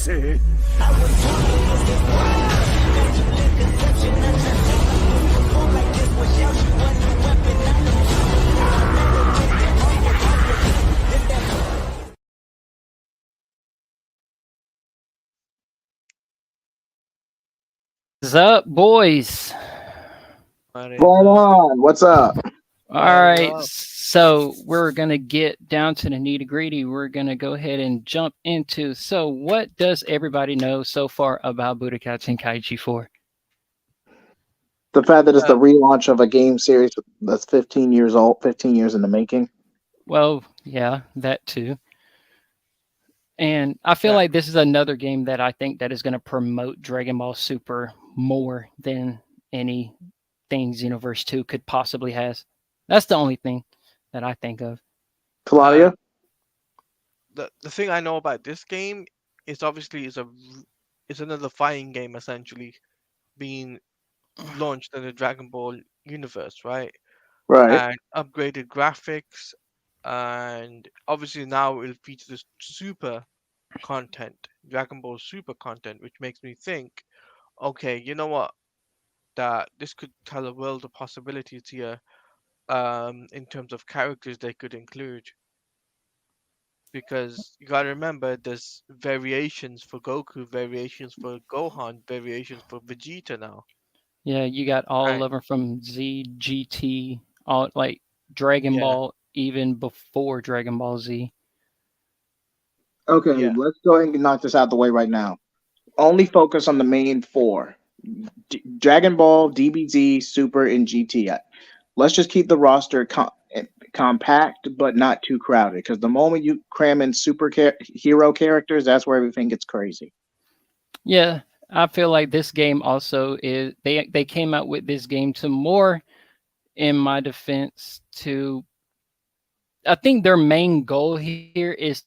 mercy. What's up, boys? What is Right up? on. What's up? All What is right, up? so we're gonna get down to the nitty gritty. We're gonna go ahead and jump into. So, what does everybody know so far about Budokai Tenkaichi 4? The fact that it's Uh, the relaunch of a game series that's 15 years old, 15 years in the making. Well, yeah, that too. And I feel that like this is another game that I think that is going to promote Dragon Ball Super more than anything Xenoverse 2 could possibly has. That's the only thing that I think of. um Claudia? the thing I know about this game is obviously is another fighting game essentially being launched in the Dragon Ball universe, right? Right. And upgraded graphics, and obviously now it'll feature this super content, Dragon Ball Super content, which makes me think, okay, you know what? That this could tell a world of possibilities here, in terms of characters they could include. Because you gotta remember, there's variations for Goku, variations for Gohan, variations for Vegeta now. Yeah, you got all Right. of them from Z, GT, all like Dragon Yeah, Ball, even before Dragon Ball Z. Okay, yeah. let's go ahead and knock this out the way right now. Only focus on the main four: Dragon Ball, DBZ, Super, and GT. Let's just keep the roster compact, but not too crowded. Because the moment you cram in hero characters, that's where everything gets crazy. Yeah, I feel like this game also is they came out with this game to more in my defense to I think their main goal here is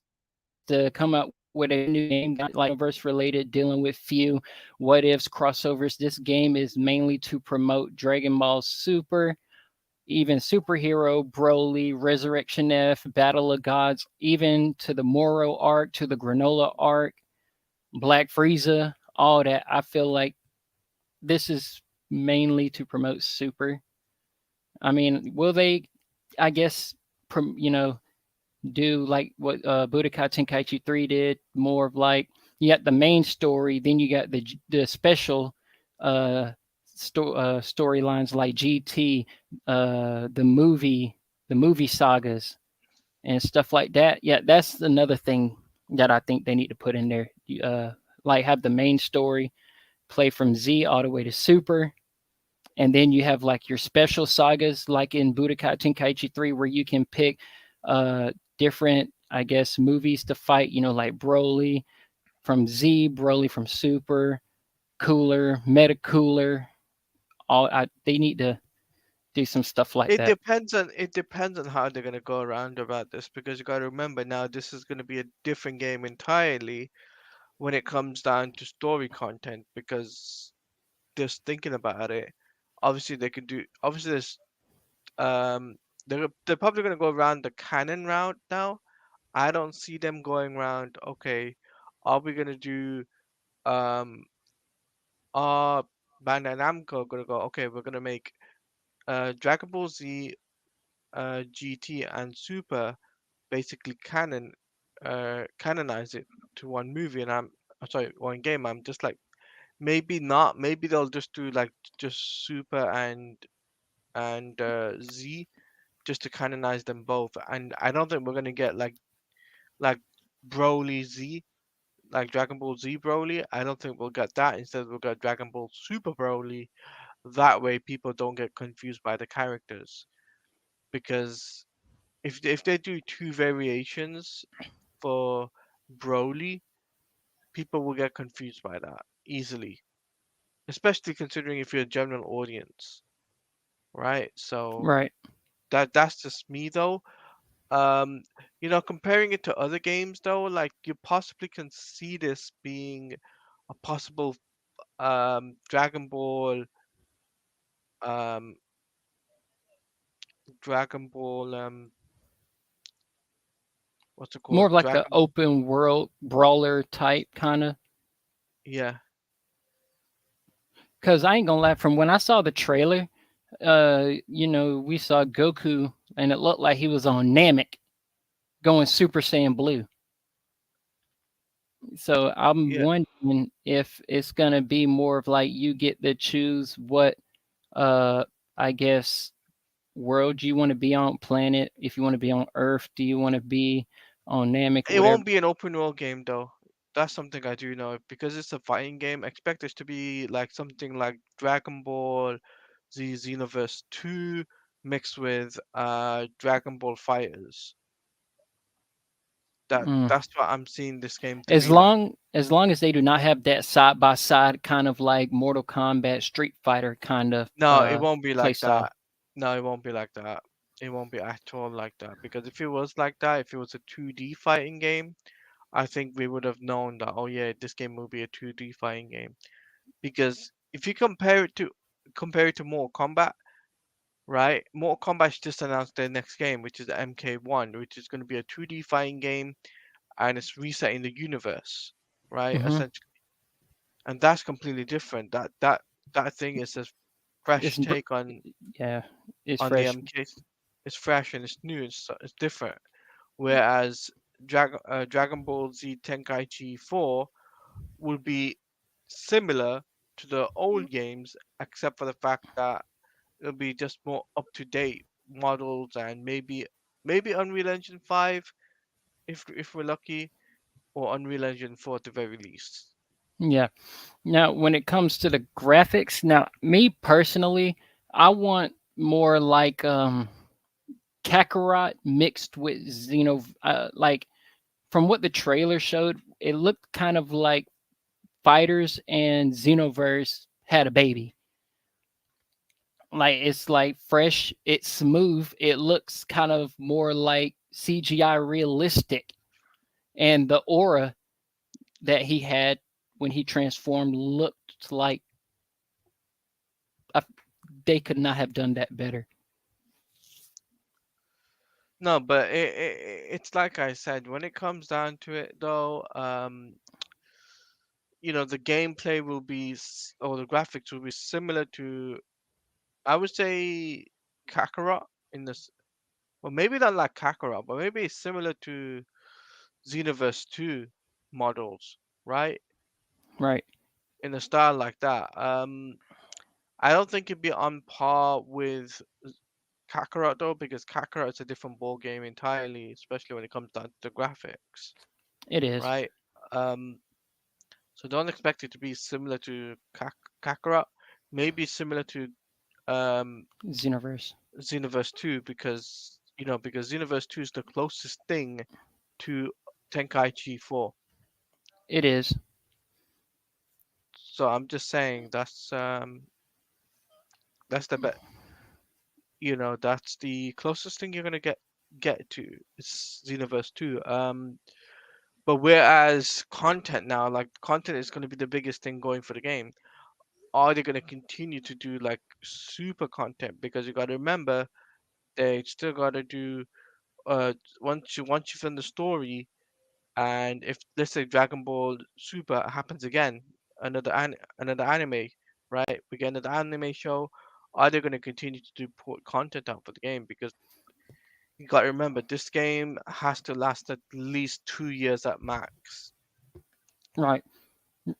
to come out with a new game like universe related, dealing with few what ifs, crossovers. This game is mainly to promote Dragon Ball Super, even Superhero, Broly, Resurrection F, Battle of Gods, even to the Moro arc, to the Granola arc, Black Frieza, all that. I feel like this is mainly to promote Super. I mean, will they? I guess you know do like what Budokai Tenkaichi 3 did, more of like you got the main story, then you got the special uh, storylines like GT, the movie sagas and stuff like that. Yeah, that's another thing that I think they need to put in there. Like have the main story play from Z all the way to Super, and then you have like your special sagas like in Budokai Tenkaichi 3 where you can pick uh different I guess movies to fight, like Broly from Z, Broly from Super, Cooler, Meta Cooler. They need to do some stuff like that. It depends on how they're gonna go around about this, because you gotta remember now this is gonna be a different game entirely when it comes down to story content. Because just thinking about it, obviously they could do obviously there's they're probably gonna go around the canon route now. I don't see them going around, okay, are we gonna do um are Bandai Namco gonna go, okay, we're gonna make Dragon Ball Z, GT and Super basically canonize it to one movie, and sorry, one game. I'm just like, maybe not, maybe they'll just do like just Super and Z, just to canonize them both. And I don't think we're gonna get like Broly Z, like Dragon Ball Z Broly. I don't think we'll get that. Instead, we'll get Dragon Ball Super Broly. That way, people don't get confused by the characters. Because if they do two variations for Broly, people will get confused by that easily. Especially considering if you're a general audience, right? So Right. that's just me though. Um, comparing it to other games though, like you possibly can see this being a possible Dragon Ball um Dragon Ball what's it More called? of like a open world brawler type kind of. Yeah. Because I ain't gonna lie, from when I saw the trailer, we saw Goku, and it looked like he was on Namek going Super Saiyan Blue. So I'm Yeah. wondering if it's gonna be more of like you get to choose what, uh, I guess, world you want to be on, planet. If you want to be on Earth, do you want to be on Namek, It whatever. won't be an open world game though. That's something I do know. Because it's a fighting game, expect this to be like something like Dragon Ball Z Xenoverse 2 mixed with Dragon Ball Fighters. Mm. That's what I'm seeing this game to As be like. long as they do not have that side by side kind of like Mortal Kombat, Street Fighter kind of No, it won't be play like style. that. No, it won't be like that. It won't be at all like that. Because if it was like that, if it was a 2D fighting game, I think we would have known that, oh yeah, this game will be a 2D fighting game. Because if you compare it to Mortal Kombat, right? Mortal Kombat's just announced their next game, which is MK1, which is going to be a 2D fighting game, and it's resetting the universe, right? Hmm. Essentially, and that's completely different. That thing is a It's fresh take yeah, it's on the fresh. MK. It's fresh and it's new. It's different. Whereas Dragon Ball Z Tenkaichi 4 will be similar to the old games, except for the fact that it'll be just more up to date models and maybe Unreal Engine 5 if we're lucky, or Unreal Engine 4 at the very least. Yeah. Now, when it comes to the graphics, now me personally, I want more like Kakarot mixed with like from what the trailer showed, it looked kind of like Fighters and Xenoverse had a baby. Like it's like fresh, it's smooth, it looks kind of more like CGI realistic, and the aura that he had when he transformed looked like uh, they could not have done that better. No, but it's like I said, when it comes down to it, though, the gameplay will be or the graphics will be similar to, I would say, Kakarot in this. Well, maybe not like Kakarot, but maybe it's similar to Xenoverse 2 models, right? Right. In a style like that. I don't think it'd be on par with Kakarot though, because Kakarot is a different ball game entirely, especially when it comes down to the graphics, It is. right? Um, so don't expect it to be similar to Kakarot. Maybe similar to um, Xenoverse. Xenoverse 2 because Xenoverse 2 is the closest thing to Tenkaichi 4. It is. So I'm just saying that's the bet. That's the closest thing you're gonna get to. It's Xenoverse 2. But whereas content now, like content is gonna be the biggest thing going for the game. Are they gonna continue to do like super content? Because you gotta remember they still gotta do once you film the story, and if let's say Dragon Ball Super happens again, another anime, right? We get another anime show. Are they gonna continue to do put content out for the game? Because you got to remember, this game has to last at least 2 years at max. Right.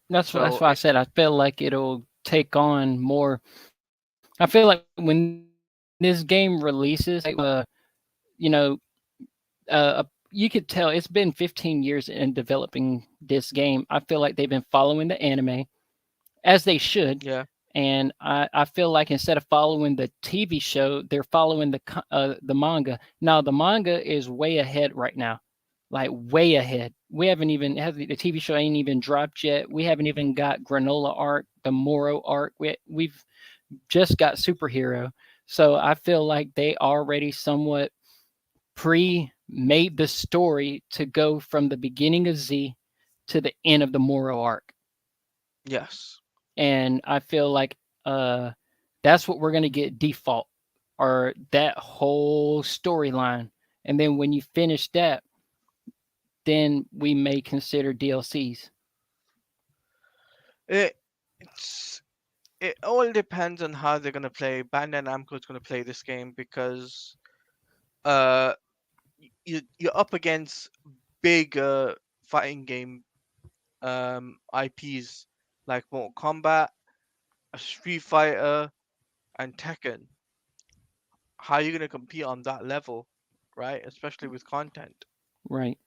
That's So, why I said I feel like it'll take on more. I feel like when this game releases, you know, you could tell it's been 15 years in developing this game. I feel like they've been following the anime as they should, yeah, and I feel like instead of following the TV show, they're following the manga. Now the manga is way ahead right now, like way ahead. We haven't even the TV show ain't even dropped yet. We haven't even got Granola arc, the Moro arc. We've just got superhero. So I feel like they already somewhat pre-made the story to go from the beginning of Z to the end of the Moro arc, yes. and I feel like uh, that's what we're gonna get default, or that whole storyline. And then when you finish that, then we may consider DLCs. It it's it all depends on how they're gonna play. Bandai Namco is gonna play this game because uh you're up against big fighting game IPs like Mortal Kombat, a Street Fighter, and Tekken. How are you gonna compete on that level, right? Especially with content. Right.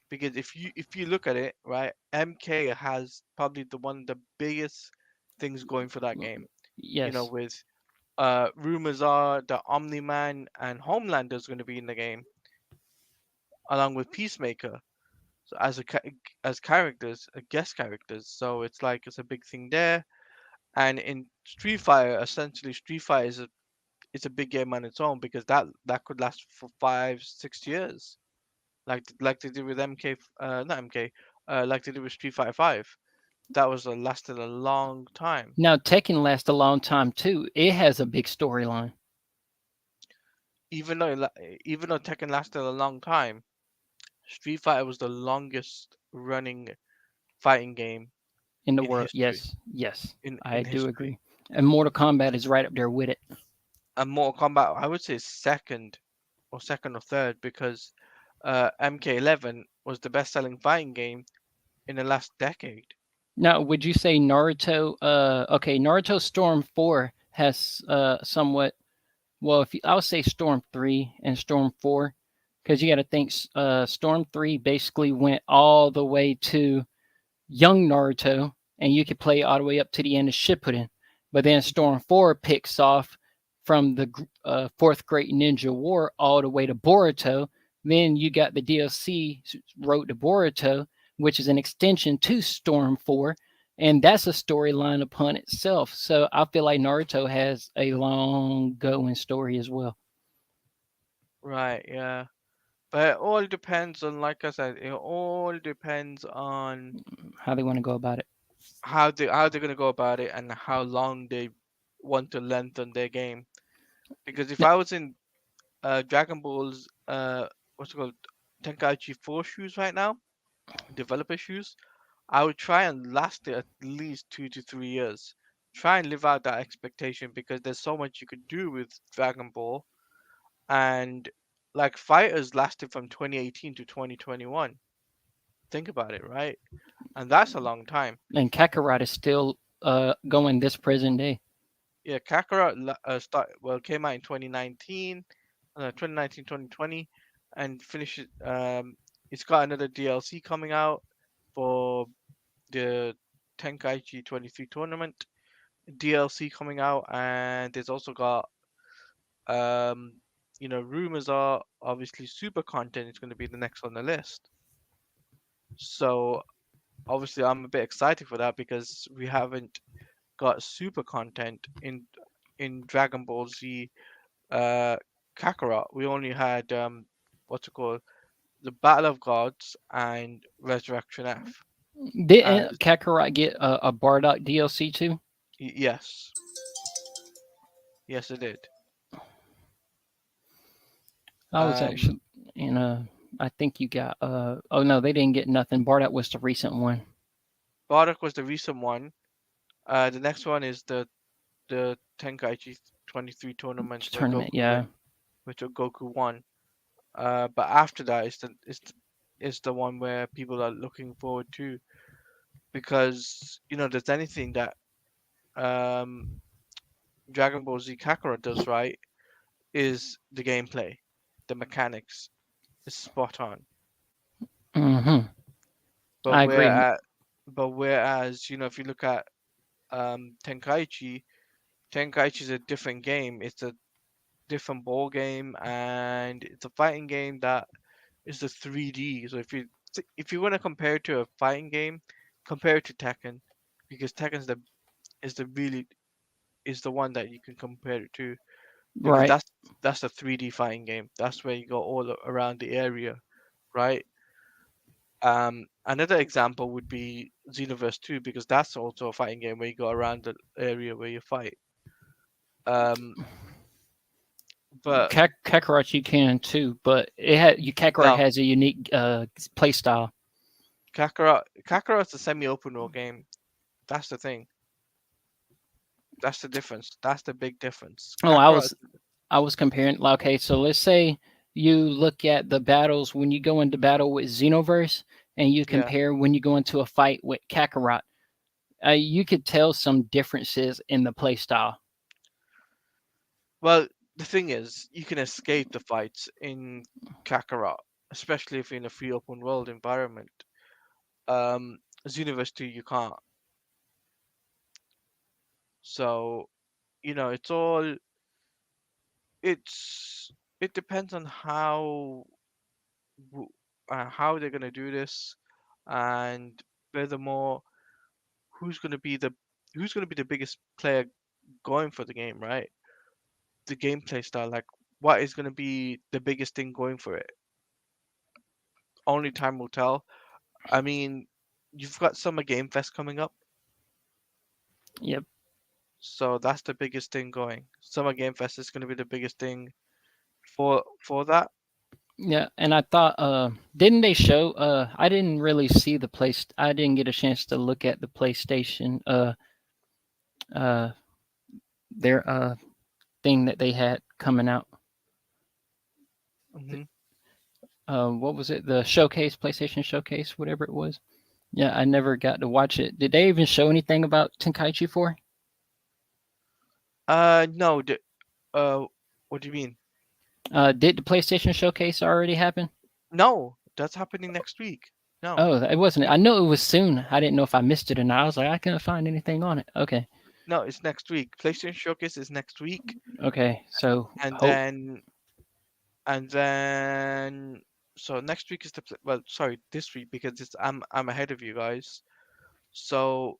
Because if you look at it, right, MK has probably the one of the biggest things going for that game. Yes. With rumors are that Omni Man and Homelander is going to be in the game along with Peacemaker. So as characters, guest characters. So it's like it's a big thing there. And in Street Fighter, essentially Street Fighter is a big game on its own because that could last for 5 6 years, like they did with MK, not MK, like they did with Street Fighter 5. That was lasted a long time. Now Tekken lasts a long time too. It has a big storyline Even though even though Tekken lasted a long time, Street Fighter was the longest running fighting game in the in world. history. Yes, yes, I In do history, agree. And Mortal Kombat is right up there with it. and Mortal Kombat, I would say second or third because MK11 was the best-selling fighting game in the last decade. Now, would you say Naruto? Okay, Naruto Storm 4 has somewhat. Well, if you, I would say Storm 3 and Storm 4, because you got to think Storm 3 basically went all the way to young Naruto, and you could play all the way up to the end of Shippuden. But then Mhm. Storm 4 picks off from the fourth Great Ninja War all the way to Boruto. Then you got the DLC Road to Boruto, which is an extension to Storm 4, and that's a storyline upon itself. So I feel like Naruto has a long going story as well. Right, yeah. But it all depends on, like I said, it all depends on How they want to go about it. how they're gonna go about it and how long they want to lengthen their game. Because if I was in Dragon Ball's what's it called, Tenkaichi 4 shoes right now, developer shoes, I would try and last it at least 2 to 3 years. Try and live out that expectation because there's so much you could do with Dragon Ball, and like fighters lasted from 2018 to 2021. Think about it, right? And that's a long time. And Kakarot is still going this present day. Yeah, Kakarot came out in 2019, 2019 2020, and finished it. It's got another DLC coming out for the Tenkaichi 23 tournament DLC coming out, and there's also got um, rumors are obviously super content is going to be the next on the list. So obviously, I'm a bit excited for that because we haven't got super content in Dragon Ball Z uh, Kakarot. We only had what's it called, the Battle of Gods and Resurrection F. Didn't And Kakarot get a Bardock DLC too? yes, yes, it did. I was Um, actually in I think you got oh no, they didn't get nothing. Bardock was the recent one Bardock was the recent one. The next one is the Tenkaichi 23 tournament where tournament. Yeah. Goku won. But after that is the one where people are looking forward to because there's anything that um Dragon Ball Z Kakarot does right is the gameplay, the mechanics is spot on. Mm-hmm. But I agree. whereas if you look at Tenkaichi is a different game. It's a different ball game, and it's a fighting game that is the 3D. So if you want to compare it to a fighting game, compare it to Tekken, because Tekken's the is the really is the one that you can compare it to because Right. that's a 3D fighting game. That's where you go all around the area, right? Another example would be Xenoverse 2 because that's also a fighting game where you go around the area where you fight. Um, but Kakarot you can too, but it had you Kakarot no, has a unique play style. Kakarot's a semi-open world game. That's the thing. That's the difference. That's the big difference. Oh, Kakarot, I was comparing. Like, okay, so let's say you look at the battles when you go into battle with Xenoverse, and you yeah. compare when you go into a fight with Kakarot. You could tell some differences in the play style. Well, the thing is, you can escape the fights in Kakarot, especially if you're in a free open world environment. Xenoverse 2, you can't. So, it's all it's it depends on w- how they're gonna do this, and furthermore, who's gonna be the who's gonna be the biggest player going for the game, right? The gameplay style, like what is gonna be the biggest thing going for it? Only time will tell. I mean, you've got Summer Game Fest coming up, Yep. so that's the biggest thing going. Summer Game Fest is gonna be the biggest thing for that. Yeah, and I thought, didn't they show? I didn't really see the place. I didn't get a chance to look at the PlayStation, uh, their thing that they had coming out. Hmm. What was it? The showcase, PlayStation showcase, whatever it was. Yeah, I never got to watch it. Did they even show anything about Tenkaichi 4? No, uh, what do you mean? Did the PlayStation showcase already happen? No, that's happening next week. No, Oh, it wasn't. I know it was soon. I didn't know if I missed it or not. I was like, I couldn't find anything on it. Okay. no, it's next week. PlayStation Showcase is next week, Okay. So and hope. then and then so next week is well, sorry, this week because I'm ahead of you guys. So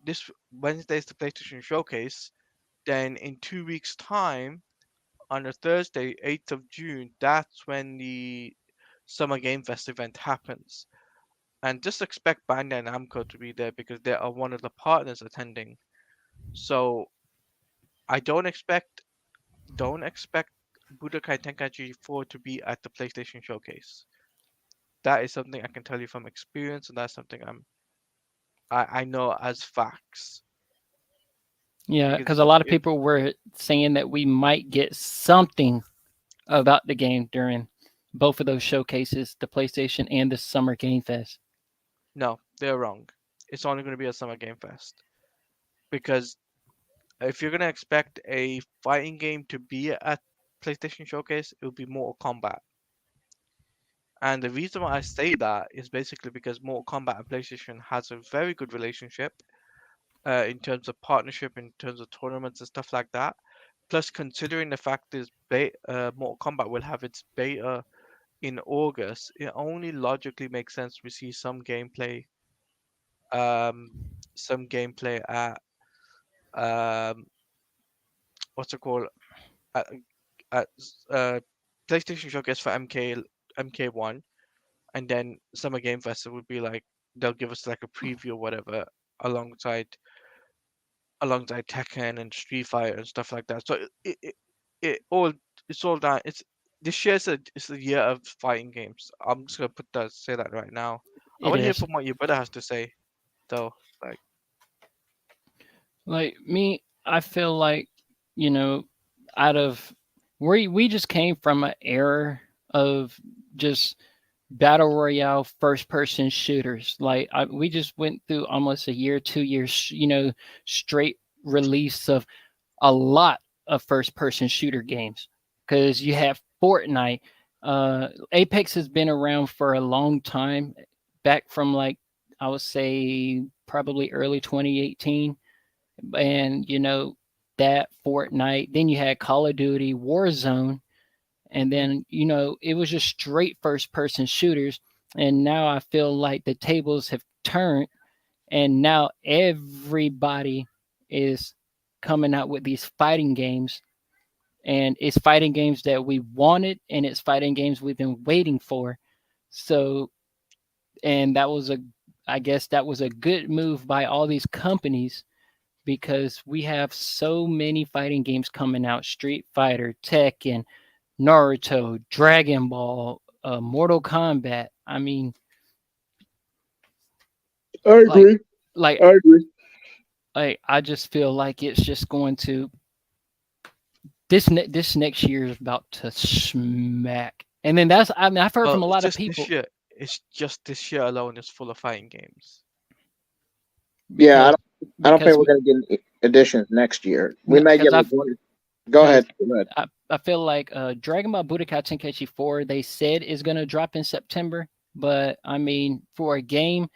this Wednesday is the PlayStation Showcase. Then in 2 weeks' time, on a Thursday, 8th of June, that's when the Summer Game Fest event happens. And just expect Bandai Namco to be there because they are one of the partners attending. So I don't expect Budokai Tenkaichi 4 to be at the PlayStation Showcase. That is something I can tell you from experience, and that's something I know as facts Yeah, because because a lot of it people were saying that we might get something about the game during both of those showcases, the PlayStation and the Summer Game Fest. no, they're wrong. It's only going to be a Summer Game Fest because if you're going to expect a fighting game to be at PlayStation Showcase, it will be Mortal Kombat. And the reason why I say that is basically because Mortal Kombat and PlayStation has a very good relationship in terms of partnership, in terms of tournaments and stuff like that. Plus, considering the fact is Mortal Kombat will have its beta in August, it only logically makes sense we see um, some gameplay at um, what's it called at, at PlayStation Showcase for MK1, and then Summer Game Fest would be like they'll give us like a preview or whatever alongside alongside Tekken and Street Fighter and stuff like that. So it all it's all down. It's this year's it's a year of fighting games. I'm just gonna say that right now. I It want to hear is. from what your brother has to say though. Like, Like me, I feel like, you know, out of we just came from an era of just battle royale first person shooters. We just went through almost a year, 2 years, straight release of a lot of first person shooter games because you have Fortnite. Apex has been around for a long time, back from like I would say probably early 2018, and that Fortnite. Then you had Call of Duty, Warzone, and hmm then it was just straight first person shooters. And now I feel like the tables have turned, and now everybody is coming out with these fighting games, and it's fighting games that we wanted, and it's fighting games we've been waiting for. So, and that was a I guess that was a good move by all these companies, because we have so many fighting games coming out: Street Fighter, Tekken, Naruto, Dragon Ball, Mortal Kombat. I mean, I like, agree. like I agree. I just feel like it's just going to this next year is about to smack. And then that's I mean I've heard Well, from a it's lot of just this people year. It's just this year alone is full of fighting games. Yeah, because I don't think because we're gonna get any additions next year. We no, may get because like I've one. Go because ahead. Go ahead. I feel like Dragon Ball Budokai Tenkaichi 4 they said is going to drop in September, but I mean for a game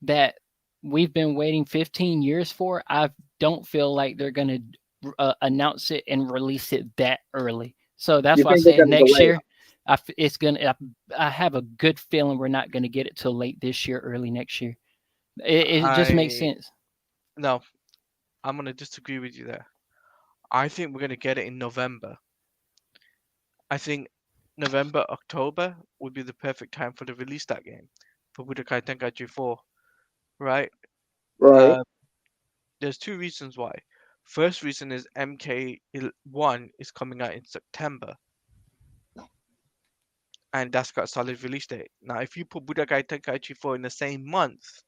that we've been waiting 15 years for, I don't feel like they're going to announce it and release it that early. So that's You why I think they're say gonna next delay year. them? It's gonna. I have a good feeling we're not gonna get it till late this year, early next year. It just makes I sense. No, I'm gonna disagree with you there. I think we're gonna get it in November. I think November, October would be the perfect time for the release that game for Budokai Tenkaichi 4, right? Right. Uh, there's two reasons why. First reason is MK1 is coming out in September, and that's got a solid release date. Now, if you put Budokai Tenkaichi 4 in the same month,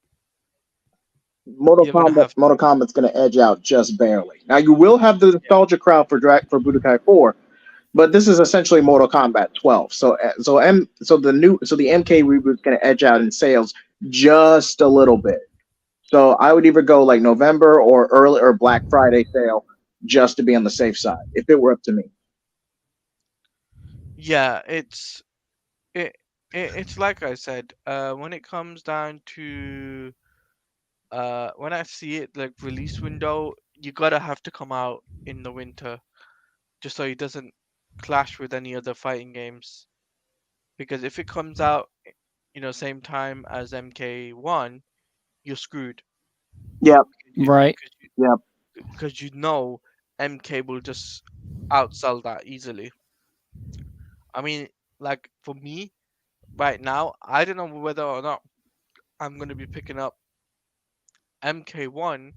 you're gonna have Mortal Kombat's gonna edge out just barely. Now you will have the yeah, nostalgia crowd for Budokai 4, but this is essentially Mortal Kombat 12. So the MK reboot's gonna edge out in sales just a little bit. So I would either go like November or early or Black Friday sale just to be on the safe side if it were up to me. yeah. It, it's like I said. When it comes down to when I see it like release window, you gotta have to come out in the winter just so it doesn't clash with any other fighting games. Because if it comes out, same time as MK1, you're screwed. Yep, Right. yep. Because MK will just outsell that easily. I mean, like for me right now, I don't know whether or not I'm gonna be picking up MK1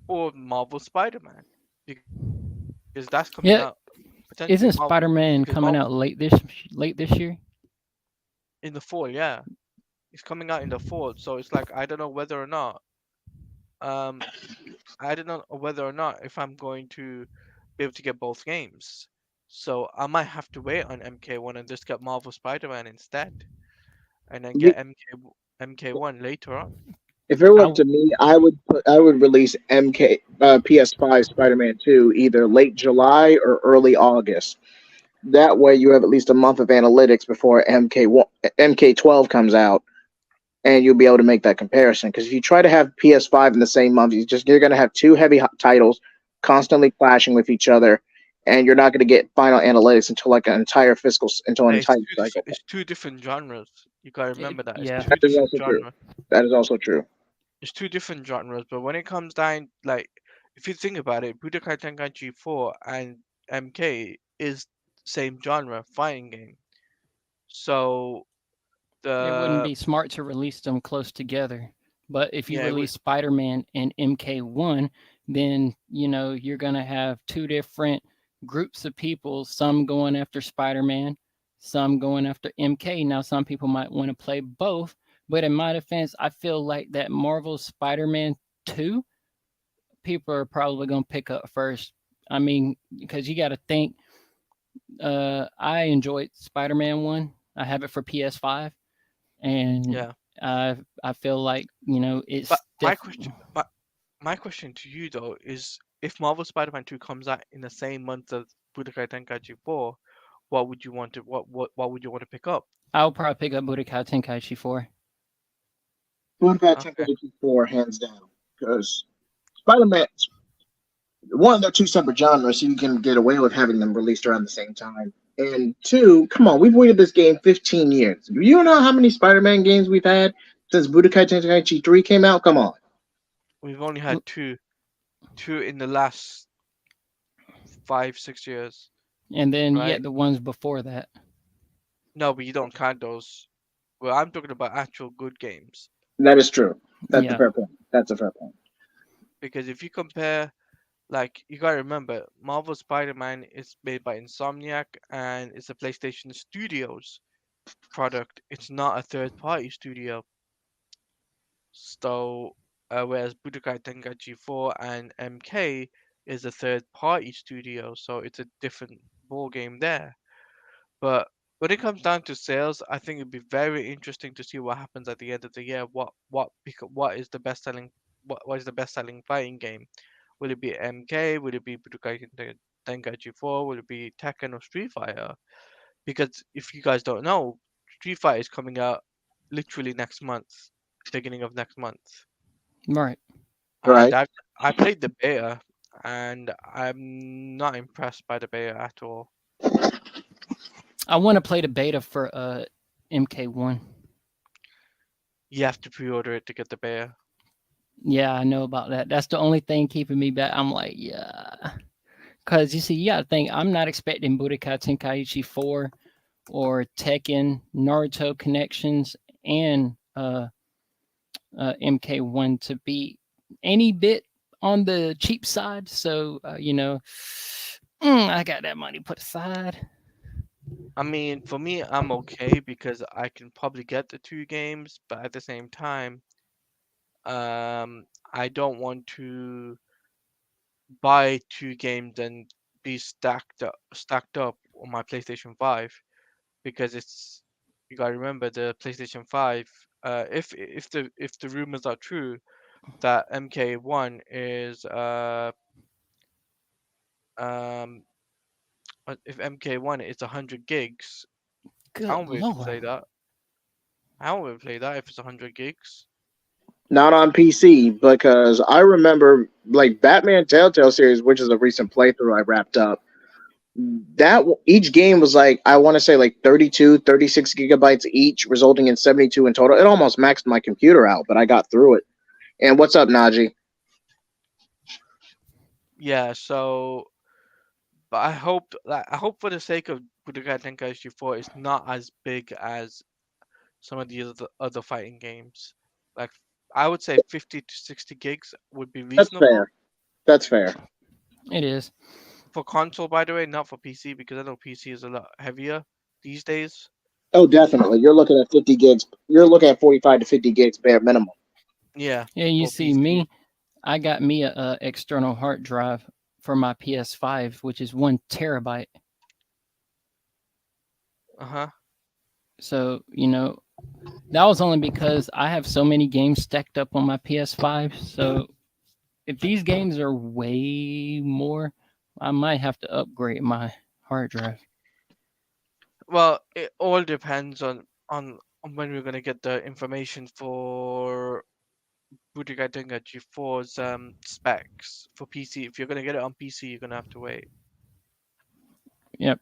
or Marvel Spider-Man because that's coming out Yeah. potentially Marvel Isn't because Spider Marvel Man coming out late this year? in the fall, yeah, it's coming out in the fall. So it's like I don't know whether or not um I don't know whether or not if I'm going to be able to get both games. So I might have to wait on MK1 and just get Marvel Spider-Man instead, and then get MK1 later on. If it were I up w- to me, I would release MK PS5 Spider-Man 2 either late July or early August. That way, you have at least a month of analytics before MK12 comes out, and you'll be able to make that comparison. Because if you try to have PS5 in the same month, you're going to have two heavy titles constantly clashing with each other, and you're not going to get final analytics until like until an Yeah, entire cycle. it's two different genres. You gotta remember that it's yeah. two That is different also true. genres. That is also true. It's two different genres, but when it comes down, like, if you think about it, Budokai Tenkaichi 4 and MK is same genre, fighting game. So It wouldn't the be smart to release them close together. But if you yeah, it would, release Spider Man and MK1, then you're gonna have two different groups of people. Some going after Spider Man, some going after MK. Now, some people might want to play both, but in my defense, I feel like that Marvel Spider Man 2 people are probably gonna pick up first. I mean, because you got to think. I enjoyed Spider Man 1. I have it for PS5 and yeah. I feel like But it's my definitely. question, my question to you though is, if Marvel Spider-Man 2 comes out in the same month as Budokai Tenkaichi 4, what would you want to pick up? I'll probably pick up Budokai Tenkaichi 4. Budokai Okay. Tenkaichi 4, hands down. Because Spider-Man, one, they're two separate genres, so you can get away with having them released around the same time. And two, come on, we've waited this game 15 years. Do you know how many Spider-Man games we've had since Budokai Tenkaichi 3 came out? Come on. We've only had two in the last 5, 6 years, And then right? yet the ones before that. No, but you don't count those. Well, I'm talking about actual good games. That is true. That's a Yeah. fair point. That's a fair point. Because if you compare, like, you gotta remember, Marvel Spider-Man is made by Insomniac and it's a PlayStation Studios product. It's not a third-party studio. So, whereas Budokai Tenkaichi 4 and MK is a third party studio, so it's a different ball game there. But when it comes down to sales, I think it'd be very interesting to see what happens at the end of the year. What is the best selling what is the best selling fighting game? Will it be MK? Will it be Tenkaichi 4? Will it be Tekken or Street Fighter? Because if you guys don't know, Street Fighter is coming out literally next month, beginning of next month. Right. And Right. I played the beta, and I'm not impressed by the beta at all. I want to play the beta for MK1. You have to pre-order it to get the beta. Yeah, I know about that. That's the only thing keeping me back. I'm like, yeah. Because you see, you got to think, I'm not expecting Budokai Tenkaichi 4 or Tekken, Naruto connections, and MK1 to be any bit on the cheap side. So, I got that money put aside. I mean, for me, I'm okay because I can probably get the two games, but at the same time, I don't want to buy two games and be stacked up on my PlayStation 5 because it's you gotta remember the PlayStation 5. If the rumors are true that MK1 is um if MK1 is 100 gigs, I Good won't be able to Lord. play that. I won't be able to play that if it's 100 gigs. Not on PC because I remember like Batman Telltale series, which is a recent playthrough I wrapped up. Each game was like I want to say like 32, 36 gigabytes each, resulting in 72 in total. It almost maxed my computer out, but I got through it. And what's up, Najee? Yeah, so but I hope for the sake of Budokai Tenkaichi 4 it's not as big as some of the other fighting games. Like I would say 50 to 60 gigs would be That's reasonable fair. That's fair. It is. for console, by the way, not for PC because I know PC is a lot heavier these days. Oh, definitely. You're looking at 50 gigs. You're looking at 45 to 50 gigs bare minimum. Yeah, Yeah, you for see PC. me, I got me a external hard drive for my PS5, which is 1 terabyte. Uh-huh. So, that was only because I have so many games stacked up on my PS5. So if these games are way more, I might have to upgrade my hard drive. Well, it all depends on when we're gonna get the information for Budokai Tenkaichi 4's specs for PC. If you're gonna get it on PC, you're gonna have to wait. Yep.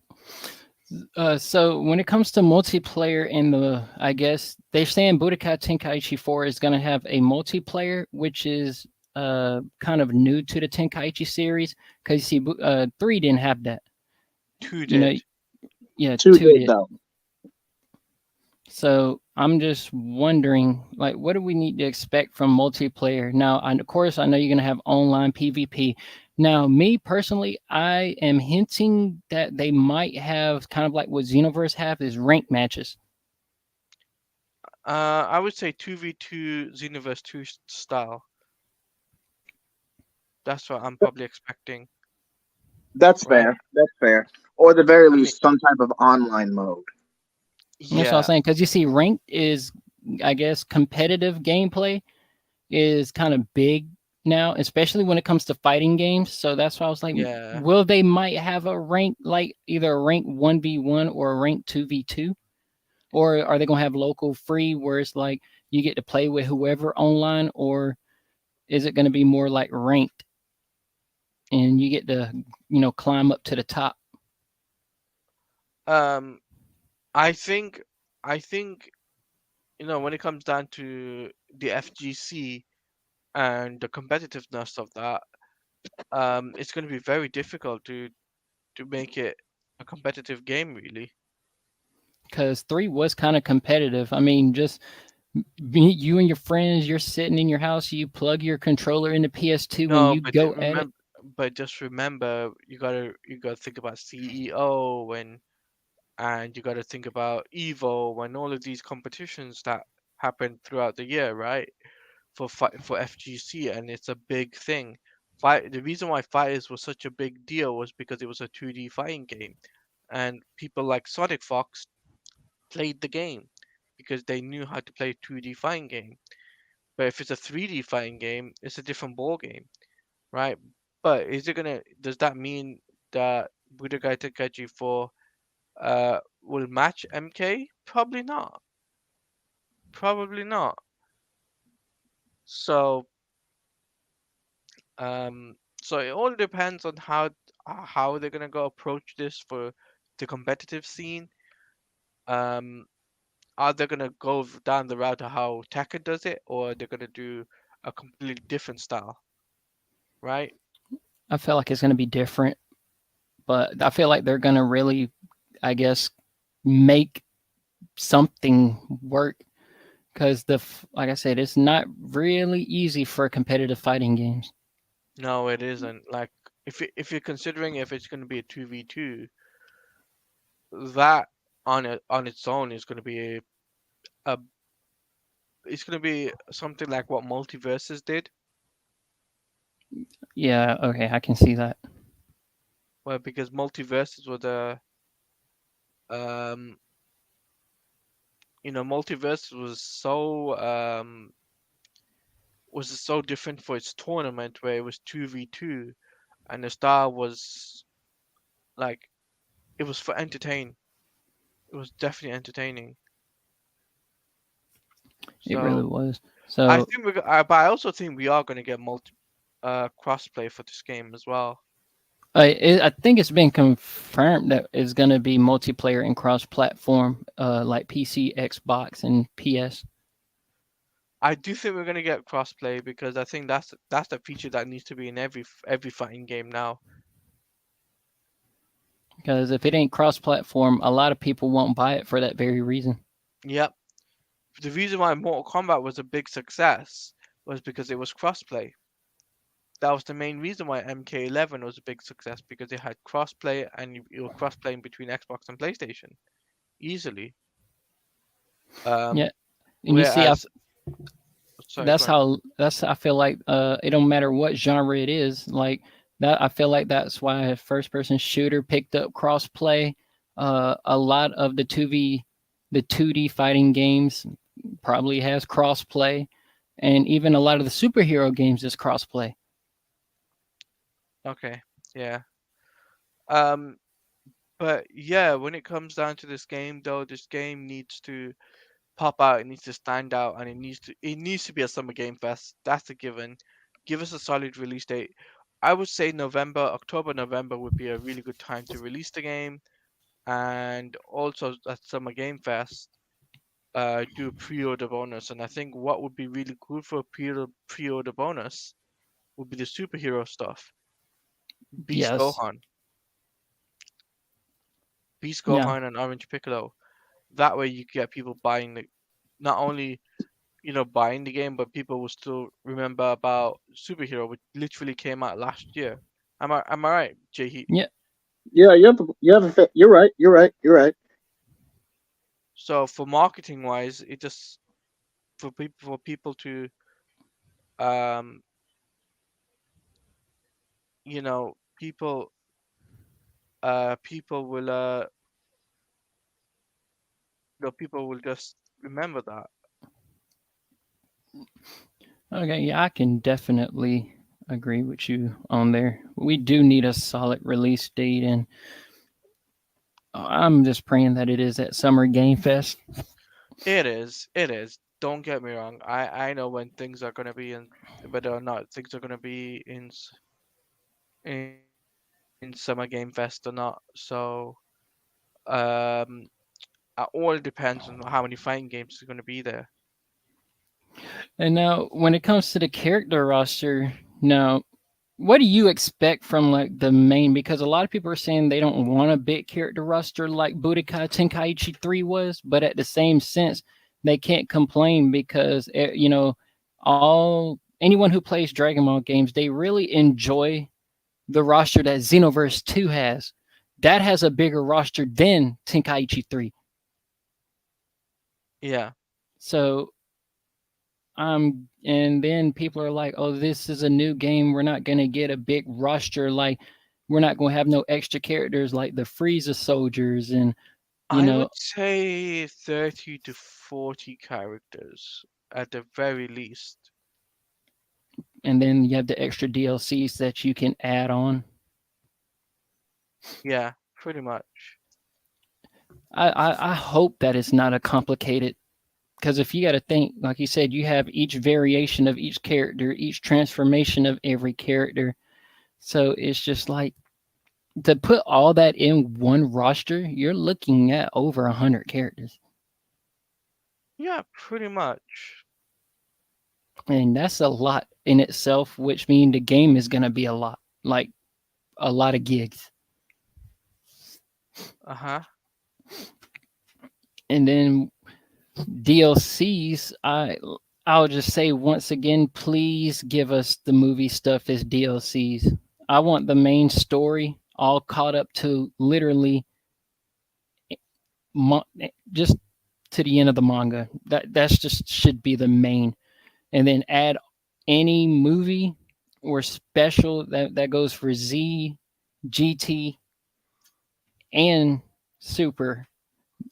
So when it comes to multiplayer in I guess they're saying Budokai Tenkaichi 4 is going to have a multiplayer, which is kind of new to the Tenkaichi series because you see, 3 didn't have that. Two You know, did. yeah, Two 2 did did. though. So I'm just wondering, like, what do we need to expect from multiplayer? Now, of course, I know you're going to have online PvP. Now, me personally, I am hinting that they might have kind of like what Xenoverse have is rank matches. I would say 2v2 Xenoverse 2 style. That's what I'm probably expecting, That's right? fair. That's fair. Or at the very I mean, least, some type of online mode. That's what I was yeah, saying. Because you see, ranked is, I guess, competitive gameplay is kind of big now, especially when it comes to fighting games. So that's why I was like, yeah. will they might have a rank like either a rank 1v1 or a rank 2v2? Or are they going to have local free where it's like you get to play with whoever online? Or is it going to be more like ranked and you get to, climb up to the top? Um, I think, I think, when it comes down to the FGC and the competitiveness of that, it's going to be very difficult to make it a competitive game, really. Because 3 was kind of competitive. I mean, just you and your friends, you're sitting in your house, you plug your controller into PS2 and No, you but go at it. just remember, you gotta think about CEO and you gotta think about Evo and all of these competitions that happen throughout the year, right? for FGC, and it's a big thing. Fight The reason why Fighters was such a big deal was because it was a 2D fighting game, and people like Sonic Fox played the game because they knew how to play 2D fighting game. But if it's a 3D fighting game, it's a different ball game, right? But does that mean that Budokai Tenkaichi 4 will match MK? Probably not. Probably not. So um so it all depends on how they're gonna go approach this for the competitive scene. Um are they gonna go down the route of how Tekken does it, or they're gonna do a completely different style, right? I feel like it's going to be different, but I feel like they're going to really, I guess, make something work because like I said, it's not really easy for competitive fighting games. No, it isn't. Like if you're considering if it's gonna be a 2v2, that on its own is gonna be a it's gonna be something like what Multiverses did, Yeah, okay, I can see that. well, because Multiverses was a um Multiverses was so different for its tournament where it was 2v2, and the style was like it was for entertain. It was definitely entertaining. It really So was. I So think but I also think we are gonna get multi crossplay for this game as well. I think it's been confirmed that it's going to be multiplayer and cross-platform, like PC, Xbox, and PS. I do think we're gonna get crossplay because I think that's the feature that needs to be in every fighting game now. Because if it ain't cross-platform, a lot of people won't buy it for that very reason. Yep. The reason why Mortal Kombat was a big success was because it was crossplay. That was the main reason why MK11 was a big success because it had crossplay and you were cross-playing between Xbox and PlayStation easily. Yeah, Um, and you see, whereas, sorry, go on. that's I feel like it don't matter what genre it is. Like that, I feel like that's why first person shooter picked up crossplay. A lot of the 2D fighting games probably has crossplay, and even a lot of the superhero games is crossplay. Okay, yeah. Um, but yeah, when it comes down to this game, though, this game needs to pop out. It needs to stand out, and it needs to be a summer game fest. That's a given. Give us a solid release date. I would say October, November would be a really good time to release the game, and also at Summer Game Fest, do a pre-order bonus. And I think what would be really cool for a pre-order bonus would be the superhero stuff. Beast Yes, Gohan, Beast yeah, Gohan, and Orange Piccolo. That way, you get people buying not only buying the game, but people will still remember about superhero, which literally came out last year. Am I right, Jay Heat? yeah. Yeah, you're right. You're right. You're right. So for marketing wise, it just for people to um people people will people will just remember that. Okay, yeah, I can definitely agree with you on there. We do need a solid release date, and I'm just praying that it is at Summer Game Fest. It is. Don't get me wrong. I know when things are gonna be in, whether or not things are gonna be in Summer Game Fest or not. So um, all depends on how many fighting games are gonna be there. And now, when it comes to the character roster, now, what do you expect from like the main? Because a lot of people are saying they don't want a big character roster like Budokai Tenkaichi 3 was, but at the same sense, they can't complain because all anyone who plays Dragon Ball games, they really enjoy the roster that Xenoverse 2 has. That has a bigger roster than Tenkaichi 3. Yeah. So And then people are like, "Oh, this is a new game. We're not gonna get a big roster. Like, we're not gonna have no extra characters like the Frieza soldiers, and you I know, would say 30 to 40 characters at the very least. and then you have the extra DLCs that you can add on." Yeah, pretty much. I hope that it's not a complicated, because if you got to think, like you said, you have each variation of each character, each transformation of every character. So it's just like to put all that in one roster, you're looking at over 100 characters, Yeah, pretty much. and that's a lot in itself. Which means the game is gonna be a lot, like a lot of gigs. Uh-huh. And then DLCs, I'll just say once again, please give us the movie stuff as DLCs. I want the main story all caught up to literally just to the end of the manga. That's just should be the main, and then add any movie or special that goes for Z, GT, and Super.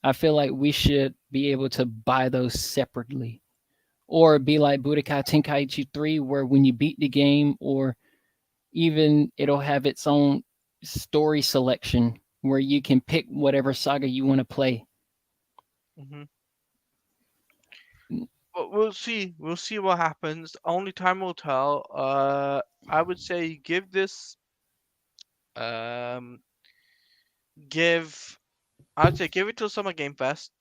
I feel like we should be able to buy those separately, or be like Budokai Tenkaichi 3, where when you beat the game, or even it'll have its own story selection where you can pick whatever saga you want to play. Hmm. But we'll see. We'll see what happens. Only time will tell. I would say give this um give I'd say give it to Summer Game Fest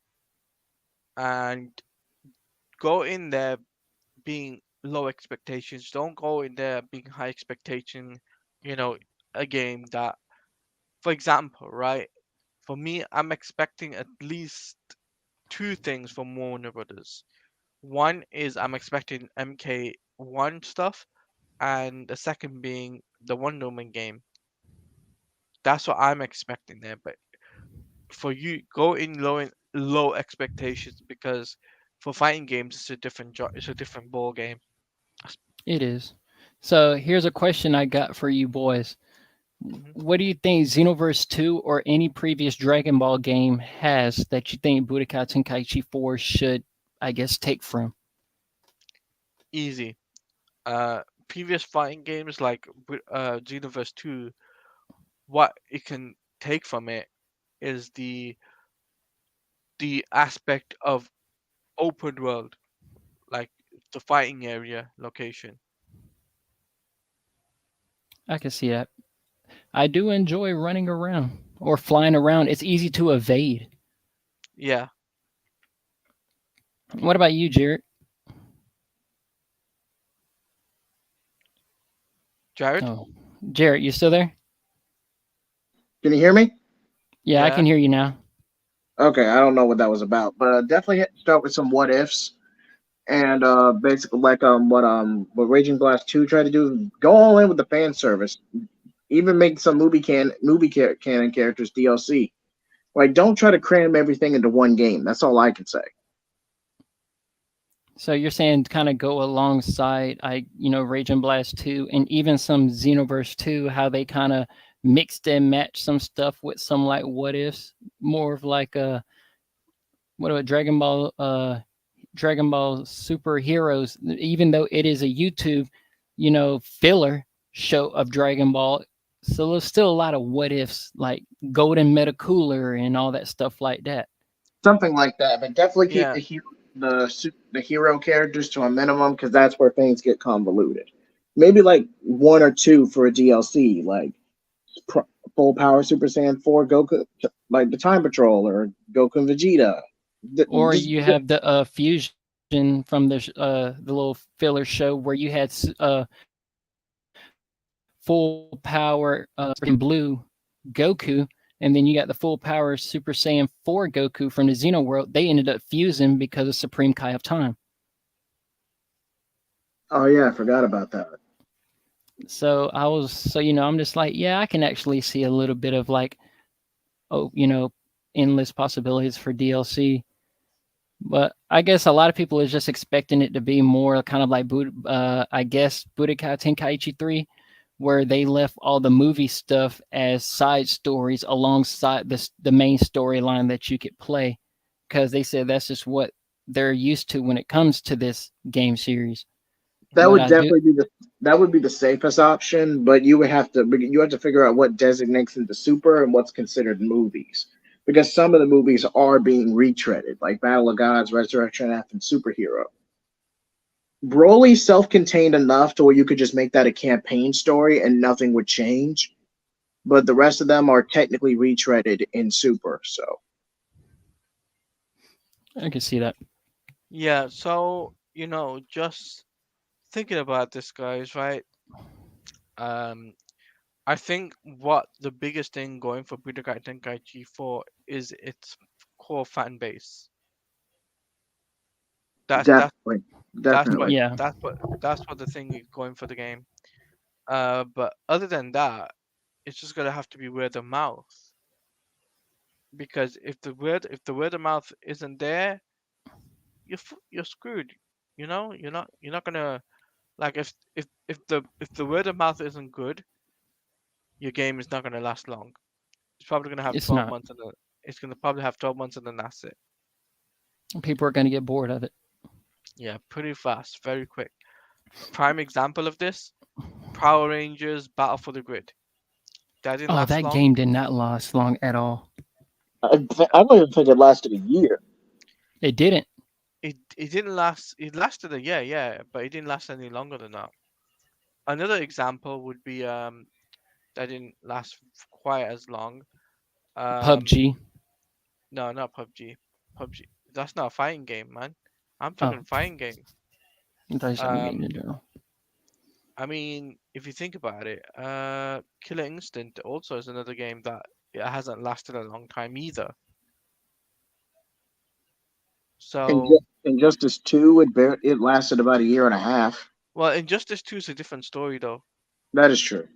and go in there being low expectations. Don't go in there being high expectation, you know, a game that, for example, right? For me, I'm expecting at least two things from Warner Brothers. One is I'm expecting MK1 stuff, and the second being the Wonder Woman game. That's what I'm expecting there. But for you, go in low expectations because for fighting games, it's a it's a different ball game. It is. So here's a question I got for you boys. Mhm. What do you think Xenoverse 2 or any previous Dragon Ball game has that you think Budokai Tenkaichi 4 should, I guess, take from? Easy. Previous fighting games like Xenoverse 2, what it can take from it is the aspect of open world, like the fighting area location. I can see that. I do enjoy running around or flying around. It's easy to evade. Yeah, What about you, Jared? Jared. Oh, Jared, you still there? Can you hear me? Yeah, I Yeah. can hear you now. Okay, I don't know what that was about, but definitely start with some what ifs and basically like what Raging Blast 2 tried to do, go all in with the fan service. Even make some canon characters DLC. Like, don't try to cram everything into one game. That's all I can say. So you're saying kind of go alongside, Rage and Blast 2 and even some Xenoverse 2, how they kind of mixed and matched some stuff with some like what ifs, more of like a what about Dragon Ball Superheroes, even though it is a YouTube, filler show of Dragon Ball. So there's still a lot of what ifs, like Golden Metacooler and all that stuff like that. Something like that, but definitely keep Yeah. the hero characters to a minimum because that's where things get convoluted. Maybe like one or two for a DLC, like Pro- Full Power Super Saiyan 4 Goku, like the Time Patrol or Goku and Vegeta. Or Just you have the fusion from the little filler show where you had full power blue Goku, and then you got the full power Super Saiyan 4 Goku from the Xeno world. They ended up fusing because of Supreme Kai of Time. oh yeah, I forgot about that. I'm just like, yeah, I can actually see a little bit of like, oh, endless possibilities for DLC. But I guess a lot of people are just expecting it to be more kind of like I guess Budokai Tenkaichi 3, where they left all the movie stuff as side stories alongside the main storyline that you could play, because they said that's just what they're used to when it comes to this game series. That But would I do, definitely be the safest option, but you have to figure out what designates into super and what's considered movies. Because some of the movies are being retreaded, like Battle of Gods, Resurrection F, and Superhero. Broly's self-contained enough to where you could just make that a campaign story and nothing would change. But the rest of them are technically retreaded in Super. So I can see that. Yeah, so just thinking about this, guys, right? Um, I think what the biggest thing going for Budokai Tenkaichi 4 is its core fan base. That's that's definitely, that's what definitely. Yeah, that's what the thing is going for the game. But other than that, it's just gonna have to be word of mouth. Because if the word of mouth isn't there, you're screwed. You're not gonna, like, if the word of mouth isn't good, your game is not gonna last long. It's probably gonna have it's 12 not. months and then it's gonna probably have 12 months and then that's it. People are going to get bored of it. Yeah, pretty fast, very quick. Prime example of this: Power Rangers Battle for the Grid. That didn't Oh, last that long. game did not last long at all. I don't even think it lasted a year. It didn't. It didn't last. It lasted a year, yeah, but it didn't last any longer than that. Another example would be that didn't last quite as long. Um, PUBG. no, not PUBG. PUBG. That's not a fighting game, man. I'm Oh, talking fighting game. I thought you were talking game Um, in general. I mean, if you think about it, Killer Instinct also is another game that it hasn't lasted a long time either. So, Injustice 2, it lasted about a year and a half. well, Injustice 2 is a different story though, That is true.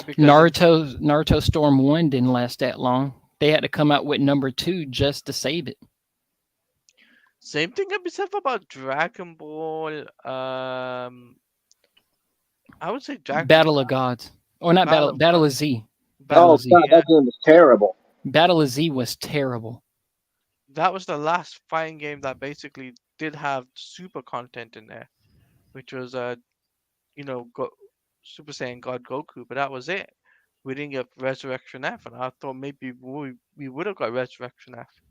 because in Naruto Storm 1 didn't last that long. They had to come out with number 2 just to save it. same thing can be said about Dragon Ball. I would say Dragon Battle of Gods. Or not Battle of Battle God, of Z. Battle Battle of Oh of Z. Z. god, Yeah, that game was terrible. Battle of Z was terrible. that was the last fighting game that basically did have super content in there, which was Super Saiyan God Goku, but that was it. We didn't get Resurrection F, and I thought maybe we would have got Resurrection F,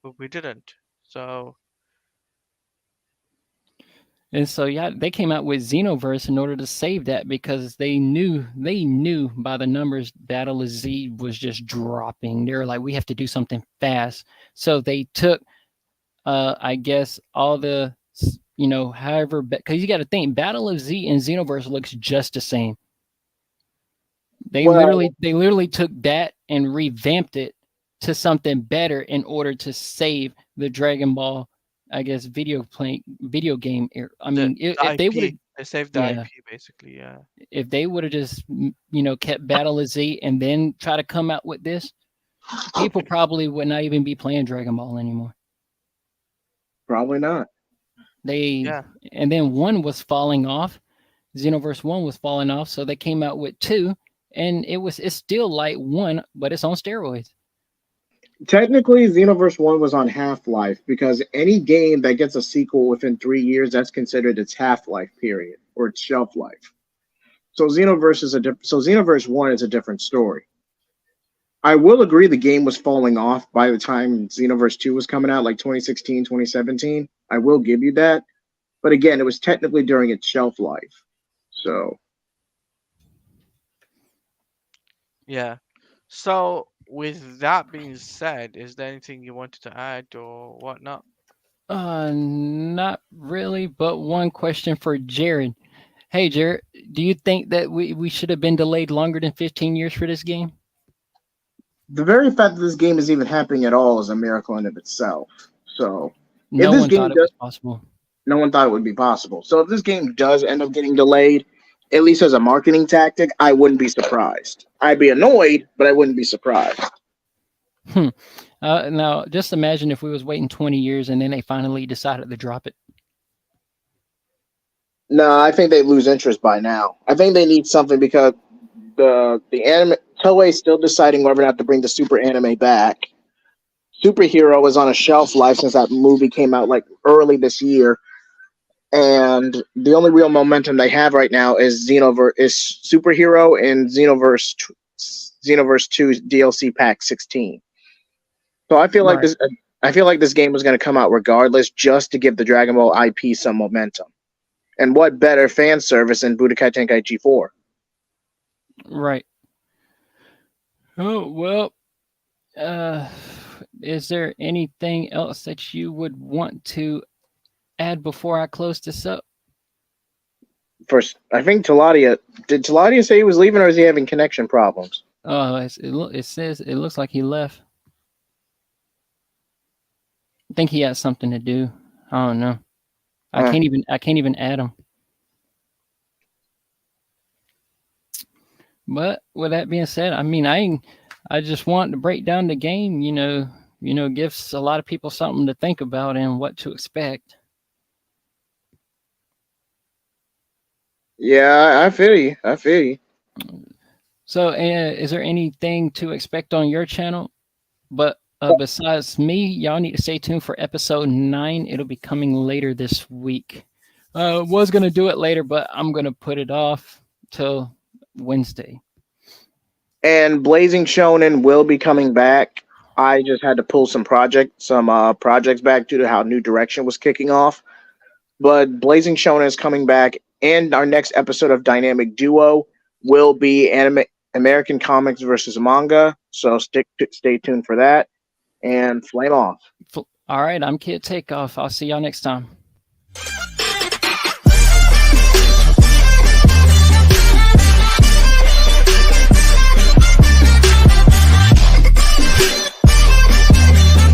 but we didn't. So And so yeah, they came out with Xenoverse in order to save that because they knew by the numbers Battle of Z was just dropping. They were like, we have to do something fast. So they took I guess all the however, because you got to think Battle of Z and Xenoverse looks just the same. They Well, literally took that and revamped it to something better in order to save the Dragon Ball, I guess, video game. I the, mean, the if they would have, IP, they saved the yeah, IP basically. Yeah, if they would have just kept Battle of Z and then try to come out with this, people probably would not even be playing Dragon Ball anymore. probably not. They yeah, and then one was falling off. Xenoverse 1 was falling off, so they came out with 2 and it's still like 1 but it's on steroids. Technically, Xenoverse 1 was on Half Life because any game that gets a sequel within 3 years, that's considered its half life period or its shelf life. So Xenoverse 1 is a different story. I will agree the game was falling off by the time Xenoverse 2 was coming out, like 2016, 2017. I will give you that. But again, it was technically during its shelf life. So yeah. So with that being said, is there anything you wanted to add or whatnot? Not really, but one question for Jared. Hey, Jared, do you think that we should have been delayed longer than 15 years for this game? the very fact that this game is even happening at all is a miracle in of itself. So if No this one game thought it does, was possible. no one thought it would be possible. So if this game does end up getting delayed, at least as a marketing tactic, I wouldn't be surprised. I'd be annoyed, but I wouldn't be surprised. Hmm. Now, just imagine if we was waiting 20 years and then they finally decided to drop it. No, I think they lose interest by now. I think they need something because the anime Toei's still deciding whether or not to bring the super anime back. Superhero is on a shelf life since that movie came out like early this year, and the only real momentum they have right now is Superhero and Xenoverse 2 DLC Pack 16. So Right. I feel like this game was going to come out regardless, just to give the Dragon Ball IP some momentum. And what better fan service than Budokai Tenkaichi 4? Right. Oh, well, uh, is there anything else that you would want to add before I close this up? First, I think Taladia did Taladia say he was leaving, or is he having connection problems? It says it looks like he left. I think he has something to do. I don't know. Uh, I can't even add him. But with that being said, I mean, I just want to break down the game. Gives a lot of people something to think about and what to expect. yeah, I feel you. I feel you. So, is there anything to expect on your channel? But besides me, y'all need to stay tuned for episode 9. It'll be coming later this week. Was gonna do it later, but I'm gonna put it off till Wednesday. And Blazing Shonen will be coming back. I just had to pull some projects back due to how New Direction was kicking off. But Blazing Shonen is coming back, and our next episode of Dynamic Duo will be American comics versus manga. So stay tuned for that, and flame off. All right, I'm Kid Takeoff. I'll see y'all next time.